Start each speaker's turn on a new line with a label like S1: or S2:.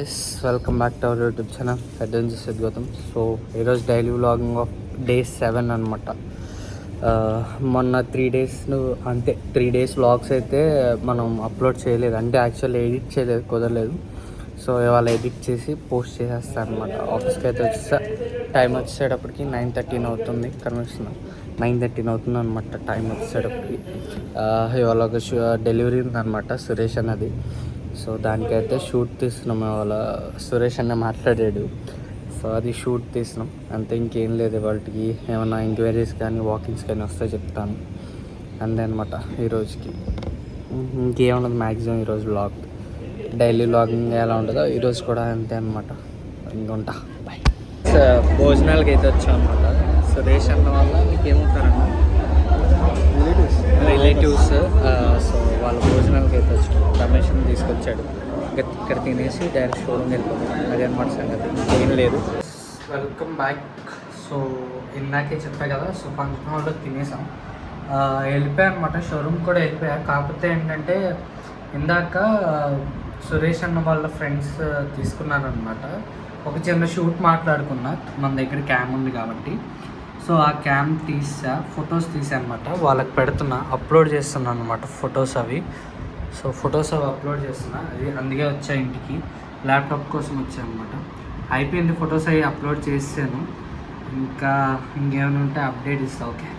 S1: Welcome back to our YouTube channel adventures with Gautam. So ఈరోజు daily vlogging of day 7 అనమాట. మొన్న 3 days అంతే 3 days vlogs అయితే మనం అప్లోడ్ చేయలేదు, అంటే యాక్చువల్లీ ఎడిట్ చేయలేదు, కుదరలేదు. సో ఇవాళ ఎడిట్ చేసి పోస్ట్ చేసేస్తాను అనమాట. ఆఫీస్కి అయితే టైం వచ్చేటప్పటికి 9:13 అవుతుంది, కనిపిస్తుంది 9:13 అవుతుంది అనమాట టైం వచ్చేటప్పటికి. ఇవాళ ఒక డెలివరీ ఉందన్నమాట సురేష్ అన్నది. సో దానికైతే షూట్ తీస్తున్నాం. ఇవాళ సురేష్ అన్న మాట్లాడాడు, సో అది షూట్ తీసినాం అంతే, ఇంకేం లేదు. వాటికి ఏమైనా ఎంక్వైరీస్ కానీ వాకింగ్స్ కానీ వస్తే చెప్తాను అంతే అనమాట. ఈరోజుకి ఇంకేమున్నది మ్యాక్సిమం ఈరోజు వ్లాగ్, డైలీ వ్లాగింగ్ ఎలా ఉంటుందో ఈరోజు కూడా అంతే అనమాట. ఇంకొంటా బాయ్. భోజనాలకి అయితే వచ్చాం అనమాట. సురేష్ అన్న వల్ల మీకు ఏమవుతారన్న రిలేటివ్స్. సో వాళ్ళ భోజనాలకి అయితే వచ్చాడు, రమేష్ని తీసుకొచ్చాడు. ఇక్కడ తినేసి డైరెక్ట్ షోరూమ్కి వెళ్ళిపోతాం, అదే అనమాట సంగతి, ఏం లేదు. Welcome back. సో ఇందాకే చెప్పా కదా, సో ఫంక్షన్ హాల్లో తినేసాం, వెళ్ళిపోయా అనమాట. షోరూమ్ కూడా వెళ్ళిపోయా. కాకపోతే ఏంటంటే ఇందాక సురేష్ అన్న వాళ్ళ ఫ్రెండ్స్ తీసుకున్నారనమాట. ఒక చిన్న షూట్ మాట్లాడుకున్నా, మన దగ్గర క్యామ్ ఉంది కాబట్టి. సో ఆ క్యామ్ ఫొటోస్ తీసా అనమాట. వాళ్ళకి పెడుతున్నా, అప్లోడ్ చేస్తున్నా అనమాట ఫొటోస్ అవి. సో ఫొటోస్ అవి అప్లోడ్ చేస్తున్నా, అది అందుకే వచ్చా ఇంటికి, ల్యాప్టాప్ కోసం వచ్చా అనమాట. అయిపోయింది, ఫొటోస్ అవి అప్లోడ్ చేసాను. ఇంకా ఇంకేమైనా ఉంటే అప్డేట్ ఇస్తా. ఓకే.